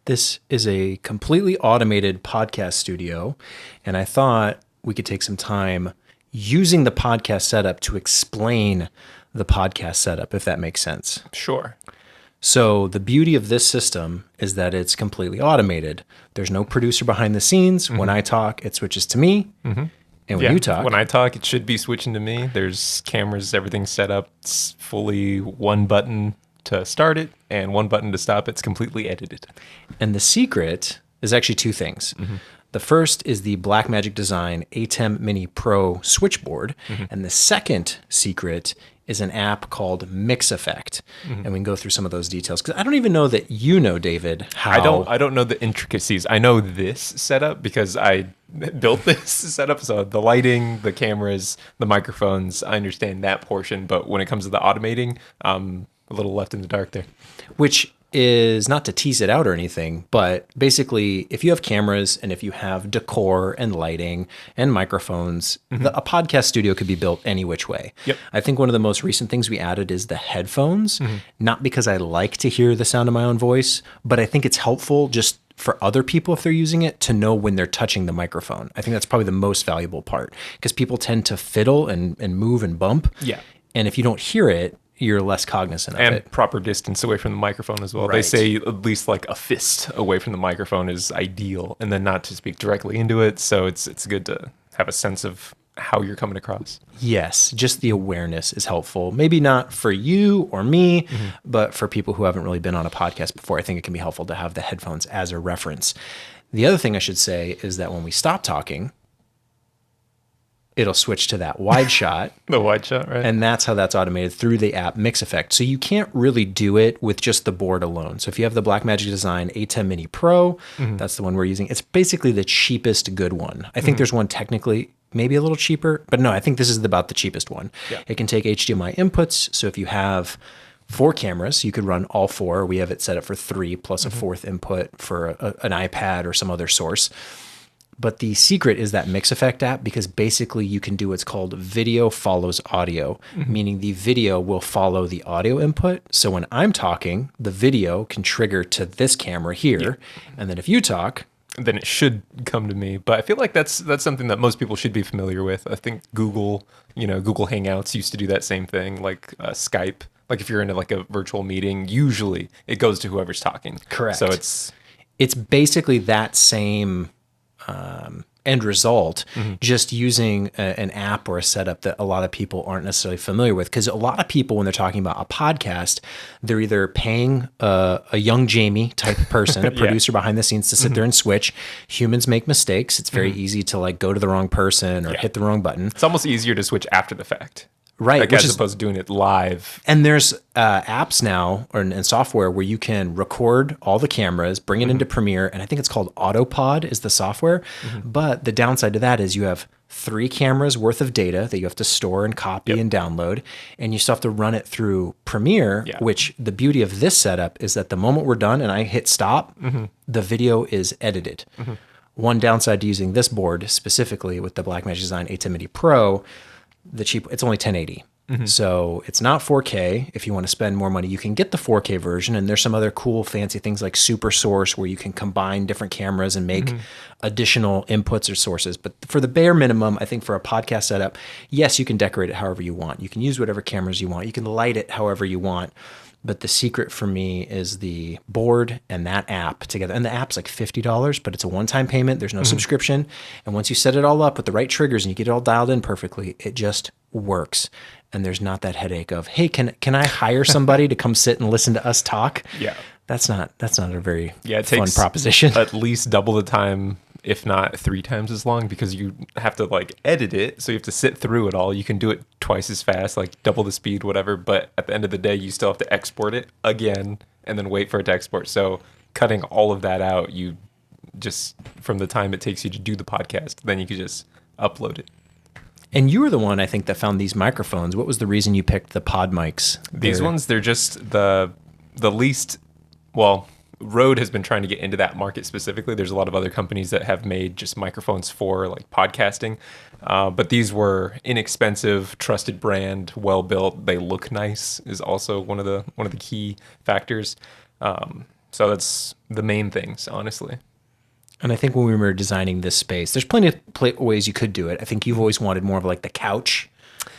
This is a completely automated podcast studio, and I thought we could take some time using the podcast setup to explain the podcast setup, if that makes sense. Sure. So the beauty of this system is that it's completely automated. There's no producer behind the scenes. When I talk, it switches to me. And when you talk, when I talk, it should be switching to me. There's cameras, everything's set up. It's fully one button to start it and one button to stop. It's completely edited. and the secret is actually two things. The first is the Blackmagic Design ATEM Mini Pro switchboard. And the second secret is an app called Mix Effect. And we can go through some of those details because I don't even know that you know, David, how I don't know the intricacies. I know this setup because I built this setup. So the lighting, the cameras, the microphones, I understand that portion. But when it comes to the automating, I'm a little left in the dark there. which is not to tease it out or anything, but basically if you have cameras and if you have decor and lighting and microphones, a podcast studio could be built any which way. Yep. I think one of the most recent things we added is the headphones, not because I like to hear the sound of my own voice, but I think it's helpful just for other people if they're using it to know when they're touching the microphone. I think that's probably the most valuable part because people tend to fiddle and move and bump. Yeah. And if you don't hear it, you're less cognizant of And it. proper distance away from the microphone as well. They Right. say at least like a fist away from the microphone is ideal, and then not to speak directly into it. So it's good to have a sense of how you're coming across. Yes, just the awareness is helpful. Maybe not for you or me, but for people who haven't really been on a podcast before, I think it can be helpful to have the headphones as a reference. The other thing I should say is that when we stop talking, it'll switch to that wide shot. The wide shot, right? And that's how that's automated through the app Mix Effect. So you can't really do it with just the board alone. So if you have the Blackmagic Design ATEM Mini Pro, that's the one we're using. It's basically the cheapest good one. I think there's one technically maybe a little cheaper, but no, I think this is about the cheapest one. Yeah. It can take HDMI inputs. So if you have 4 cameras, you could run all 4. We have it set up for 3 plus a 4th input for an iPad or some other source. But the secret is that Mix Effect app because basically you can do what's called video follows audio, meaning the video will follow the audio input. So when I'm talking, the video can trigger to this camera here. And then if you talk, then it should come to me. But I feel like that's something that most people should be familiar with. I think Google Hangouts used to do that same thing, like Skype. Like if you're in like a virtual meeting, usually it goes to whoever's talking. Correct. So it's basically that same end result, just using an app or a setup that a lot of people aren't necessarily familiar with. Because a lot of people, when they're talking about a podcast, they're either paying a young Jamie type person, a producer behind the scenes to sit there and switch. Humans make mistakes. It's very easy to like go to the wrong person or hit the wrong button. it's almost easier to switch after the fact. Right. Like as opposed to doing it live. And there's apps now and software where you can record all the cameras, bring it into Premiere, and I think it's called Autopod is the software. But the downside to that is you have 3 cameras worth of data that you have to store and copy and download, and you still have to run it through Premiere, which the beauty of this setup is that the moment we're done and I hit stop, the video is edited. One downside to using this board specifically with the Blackmagic Design ATEM Mini Pro, it's only 1080. So it's not 4K. If you want to spend more money, you can get the 4K version. And there's some other cool, fancy things like Super Source where you can combine different cameras and make additional inputs or sources. But for the bare minimum, I think for a podcast setup, yes, you can decorate it however you want. You can use whatever cameras you want. You can light it however you want. But the secret for me is the board and that app together. And the app's like $50, but it's a one-time payment. There's no subscription. And once you set it all up with the right triggers and you get it all dialed in perfectly, it just works. And there's not that headache of, hey, can I hire somebody to come sit and listen to us talk? Yeah. That's not a very It fun takes proposition. at least double the time, if not 3 times as long, because you have to like edit it. So you have to sit through it all. You can do it twice as fast, like double the speed, whatever. But at the end of the day, you still have to export it again and then wait for it to export. So cutting all of that out, you just, from the time it takes you to do the podcast, then you could just upload it. And you were the one, I think, that found these microphones. What was the reason you picked the pod mics? These ones, they're just the least, well, Rode has been trying to get into that market specifically. There's a lot of other companies that have made just microphones for like podcasting. But these were inexpensive, trusted brand, well built. They look nice is also one of the key factors. So that's the main things, honestly. And I think when we were designing this space, there's plenty of ways you could do it. I think you've always wanted more of like the couch,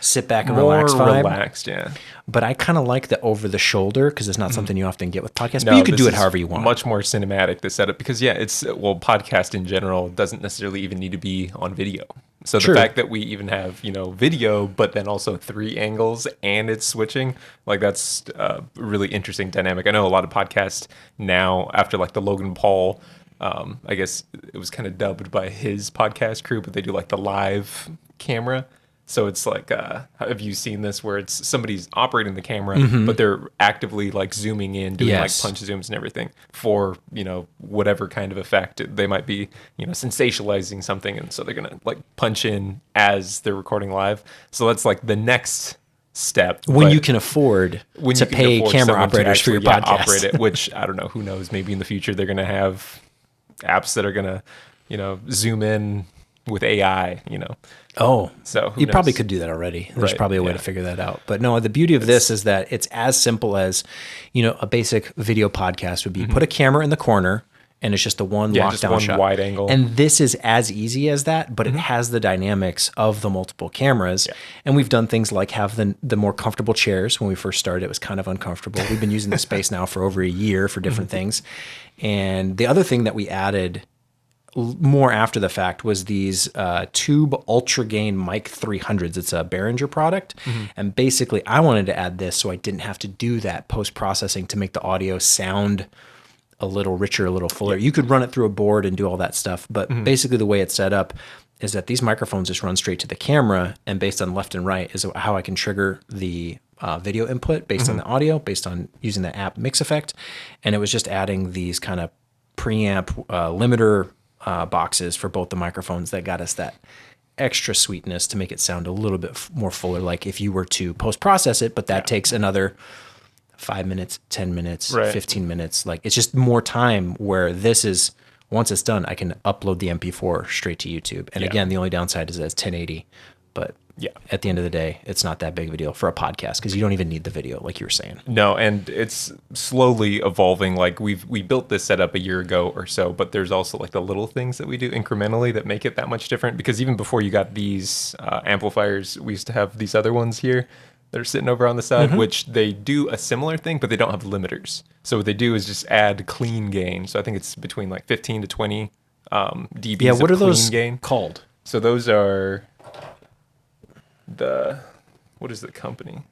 sit back and More relax vibe. relaxed, yeah. But I kind of like the over the shoulder because it's not something you often get with podcasts. No, but you could do this it is however you want. Much more cinematic, the setup, because podcast in general doesn't necessarily even need to be on video. So True. the fact that we even have, video, but then also 3 angles and it's switching, like that's a really interesting dynamic. I know a lot of podcasts now, after like the Logan Paul, I guess it was kind of dubbed by his podcast crew, but they do like the live camera. So it's like, have you seen this where it's somebody's operating the camera, but they're actively like zooming in, doing like punch zooms and everything for, whatever kind of effect they might be, sensationalizing something. And so they're going to like punch in as they're recording live. So that's like the next step. When you can afford to pay camera operators for your podcast. Operate it, which I don't know, who knows, maybe in the future they're going to have apps that are going to, zoom in with AI, Oh, so you probably could do that already. There's probably a way to figure that out. But no, the beauty of this is that it's as simple as, a basic video podcast would be put a camera in the corner and it's just a one lockdown shot. Wide angle. And this is as easy as that, but it has the dynamics of the multiple cameras. Yeah. And we've done things like have the more comfortable chairs. When we first started, it was kind of uncomfortable. We've been using the space now for over a year for different things. And the other thing that we added more after the fact was these Tube Ultra Gain Mic 300s. It's a Behringer product. And basically I wanted to add this so I didn't have to do that post-processing to make the audio sound a little richer, a little fuller. You could run it through a board and do all that stuff. But basically the way it's set up is that these microphones just run straight to the camera, and based on left and right is how I can trigger the video input based on the audio, based on using the app Mix Effect. And it was just adding these kind of preamp limiter boxes for both the microphones that got us that extra sweetness to make it sound a little bit more fuller, like if you were to post-process it, but that takes another 5 minutes, 10 minutes, 15 minutes. Like it's just more time, where this is, once it's done, I can upload the MP4 straight to YouTube. And again, the only downside is that it's 1080, but at the end of the day, it's not that big of a deal for a podcast because you don't even need the video, like you were saying. No, and it's slowly evolving. Like we built this setup a year ago or so, but there's also like the little things that we do incrementally that make it that much different. Because even before you got these amplifiers, we used to have these other ones here that are sitting over on the side, which they do a similar thing, but they don't have limiters. So what they do is just add clean gain. So I think it's between like 15 to 20 dBs. Yeah, what are those gain called? So those are what is the company?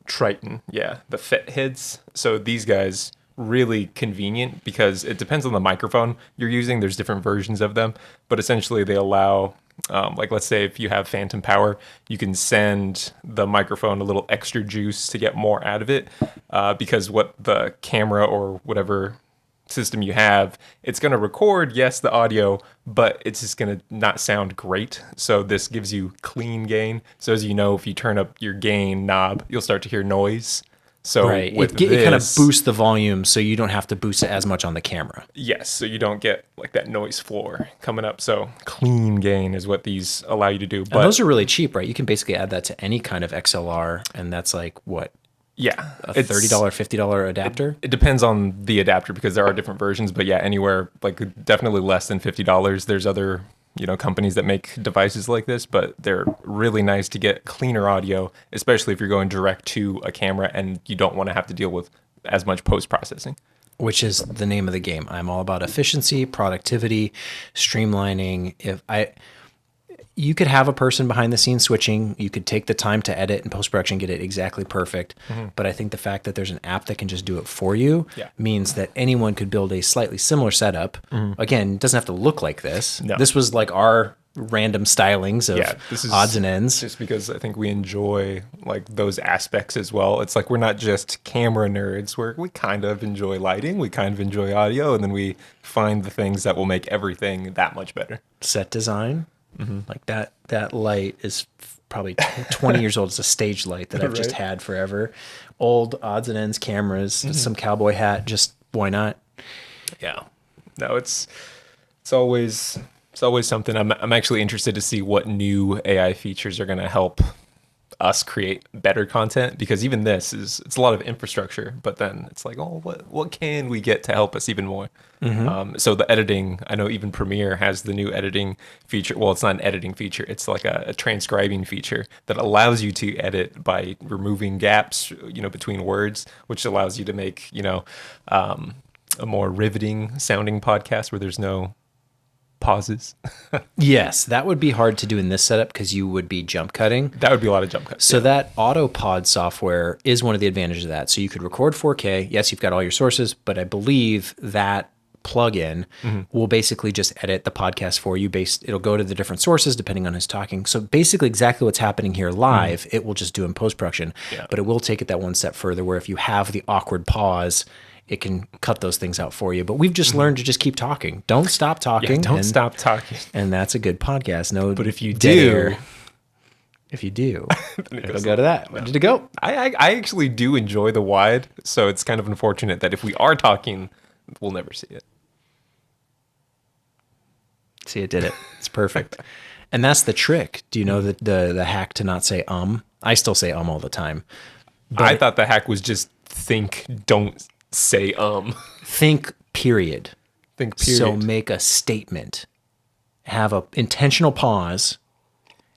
Triton. Yeah, the FET heads. So these guys, really convenient because it depends on the microphone you're using. There's different versions of them, but essentially they allow, like let's say if you have phantom power, you can send the microphone a little extra juice to get more out of it, because what the camera or whatever system you have, it's going to record, yes, the audio, but it's just going to not sound great. So this gives you clean gain. So as you know, if you turn up your gain knob, you'll start to hear noise. So with it kind of boosts the volume so you don't have to boost it as much on the camera. Yes, so you don't get like that noise floor coming up. So clean gain is what these allow you to do. But and those are really cheap, right? You can basically add that to any kind of XLR, and that's like what? Yeah, a $30, $50 adapter? It depends on the adapter because there are different versions, but yeah, anywhere like definitely less than $50. There's other, companies that make devices like this, but they're really nice to get cleaner audio, especially if you're going direct to a camera and you don't want to have to deal with as much post-processing. Which is the name of the game. I'm all about efficiency, productivity, streamlining. You could have a person behind the scenes switching. You could take the time to edit and post-production, get it exactly perfect. But I think the fact that there's an app that can just do it for you means that anyone could build a slightly similar setup. Again, it doesn't have to look like this. No. This was like our random stylings of this is odds and ends. Just because I think we enjoy like those aspects as well. It's like we're not just camera nerds. We kind of enjoy lighting. We kind of enjoy audio. And then we find the things that will make everything that much better. Set design. Like that light is probably 20 years old. It's a stage light that I've just had forever. Old odds and ends cameras, some cowboy hat. Just why not? Yeah. No, it's always something. I'm actually interested to see what new AI features are going to help us create better content, because even this it's a lot of infrastructure, but then it's like, oh, what can we get to help us even more? So the editing, I know even Premiere has the new editing feature. Well, it's not an editing feature. It's like a transcribing feature that allows you to edit by removing gaps, between words, which allows you to make, a more riveting sounding podcast where there's no pauses. Yes, that would be hard to do in this setup because you would be jump cutting. That would be a lot of jump cuts. So that AutoPod software is one of the advantages of that. So you could record 4K. Yes, you've got all your sources, but I believe that plugin will basically just edit the podcast for you. It'll go to the different sources depending on who's talking. So basically exactly what's happening here live, it will just do in post-production. Yeah. But it will take it that one step further where if you have the awkward pause, it can cut those things out for you. But we've just learned to just keep talking. Don't stop talking. Yeah, don't stop talking. And that's a good podcast. No, but if you dead do, air. If you do, it'll go to that. Where did it go? I actually do enjoy the wide, so it's kind of unfortunate that if we are talking, we'll never see it. See, it did it. It's perfect. And that's the trick. Do you know the hack to not say I still say all the time. But I thought the hack was just don't say Think period. Think period. So make a statement. Have a intentional pause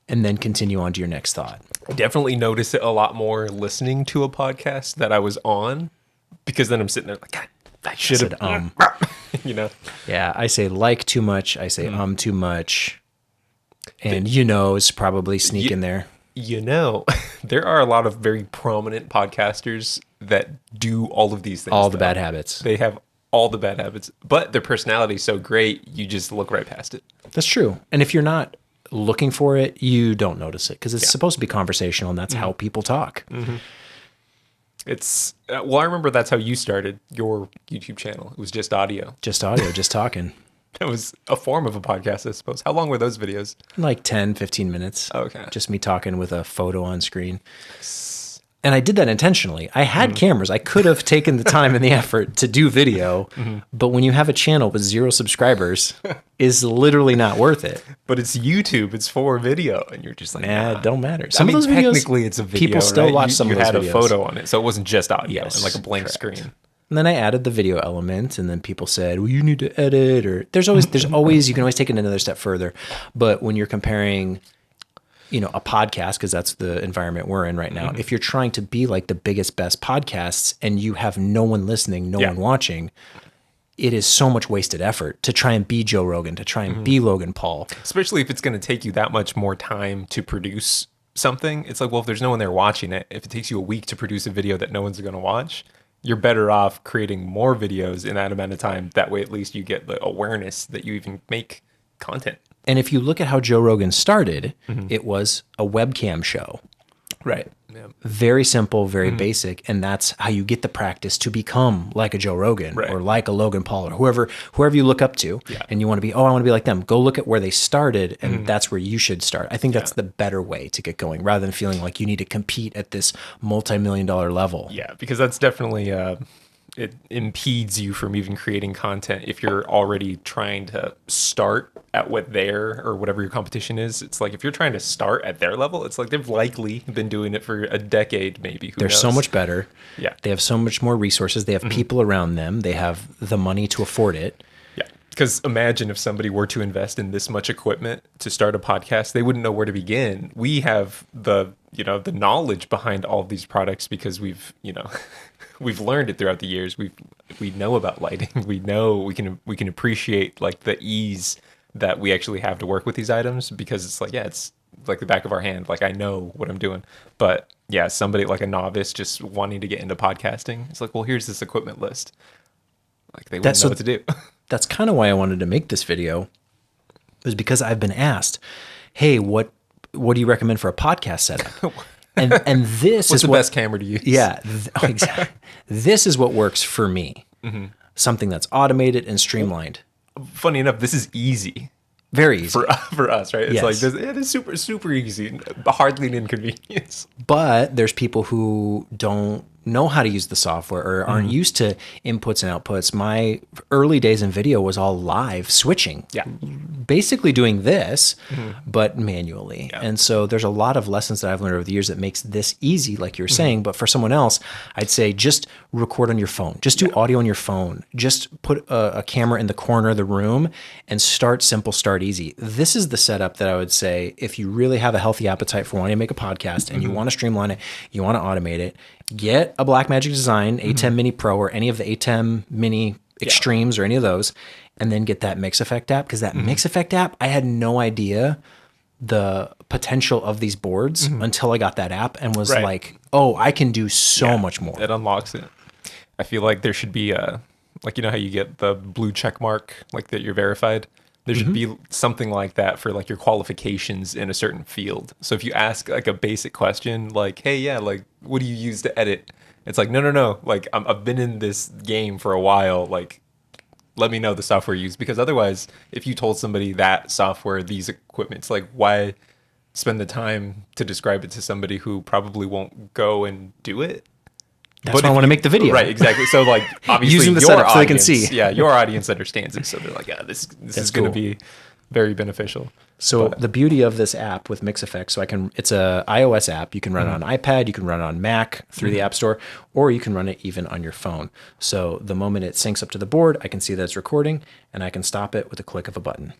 and then continue on to your next thought. I definitely notice it a lot more listening to a podcast that I was on, because then I'm sitting there like, God, I should have Yeah, I say like too much. I say too much. And is probably sneaking there. There are a lot of very prominent podcasters that do all of these things. All the bad habits. They have all the bad habits, but their personality is so great, you just look right past it. That's true. And if you're not looking for it, you don't notice it because it's supposed to be conversational, and that's how people talk. It's I remember that's how you started your YouTube channel. It was just audio. Just audio, just talking. It was a form of a podcast, I suppose. How long were those videos? Like 10, 15 minutes. Okay. Just me talking with a photo on screen. And I did that intentionally. I had cameras. I could have taken the time and the effort to do video, but when you have a channel with 0 subscribers, is literally not worth it. But it's YouTube. It's for video, and you're just like, it don't matter. Some of those videos, technically, it's a video. People still watch some of those videos. You had a photo on it, so it wasn't just audio and like a blank screen. And then I added the video element, and then people said, well, you need to edit, or there's always, you can always take it another step further. But when you're comparing, a podcast, because that's the environment we're in right now, if you're trying to be like the biggest, best podcasts and you have no one listening, no one watching, it is so much wasted effort to try and be Joe Rogan, to try and be Logan Paul. Especially if it's going to take you that much more time to produce something. It's like, well, if there's no one there watching it, if it takes you a week to produce a video that no one's going to watch, you're better off creating more videos in that amount of time. That way, at least you get the awareness that you even make content. And if you look at how Joe Rogan started, it was a webcam show. Right. Yeah. Very simple, very basic. And that's how you get the practice to become like a Joe Rogan or like a Logan Paul or whoever you look up to. Yeah. And you want to be, I want to be like them. Go look at where they started, and that's where you should start. I think that's the better way to get going, rather than feeling like you need to compete at this multi-million-dollar level. Yeah, because that's definitely... it impedes you from even creating content if you're already trying to start at whatever your competition is. It's like if you're trying to start at their level, it's like they've likely been doing it for a decade, maybe. They're so much better. Yeah. They have so much more resources. They have people around them. They have the money to afford it. Yeah. Because imagine if somebody were to invest in this much equipment to start a podcast, they wouldn't know where to begin. We have the knowledge behind all of these products because we've learned it throughout the years. We know about lighting. We know we can appreciate like the ease that we actually have to work with these items, because it's like, it's like the back of our hand. Like I know what I'm doing. But yeah, somebody like a novice just wanting to get into podcasting, it's like, well, here's this equipment list. Like they wouldn't know what to do. That's kind of why I wanted to make this video, is because I've been asked, hey, what do you recommend for a podcast setup? And this What's is the best camera to use? Yeah, exactly. This is what works for me. Something that's automated and streamlined. Funny enough, this is easy. Very easy. For us, right? It's like, it is super, super easy. Hardly an inconvenience. But there's people who don't know how to use the software or aren't used to inputs and outputs. My early days in video was all live switching. Yeah. basically doing this, but manually. Yeah. And so there's a lot of lessons that I've learned over the years that makes this easy, like you're saying. But for someone else, I'd say just record on your phone. Just do audio on your phone. Just put a camera in the corner of the room and start simple, start easy. This is the setup that I would say if you really have a healthy appetite for wanting to make a podcast and you want to streamline it, you want to automate it, get a Blackmagic Design A10 Mini Pro or any of the A10 Mini Extremes or any of those, and then get that Mix Effect app, because that Mix Effect app, I had no idea the potential of these boards until I got that app and was like, oh, I can do so much more. It unlocks it. I feel like there should be a, like, you know how you get the blue check mark, like that you're verified? There should be something like that for like your qualifications in a certain field. So if you ask like a basic question, like, hey, yeah, like, what do you use to edit? It's like, no. Like, I've been in this game for a while. Like, let me know the software you use. Because otherwise, if you told somebody that software, these equipment, it's like, why spend the time to describe it to somebody who probably won't go and do it? That's why I want to make the video. Right, exactly. So, like, obviously, using the your setup so they audience, can see. yeah, your audience understands it. So they're like, yeah, this is going to cool. be very beneficial. So the beauty of this app with Mix Effects, it's a iOS app. You can run it on iPad, you can run it on Mac through the App Store, or you can run it even on your phone. So the moment it syncs up to the board, I can see that it's recording, and I can stop it with a click of a button.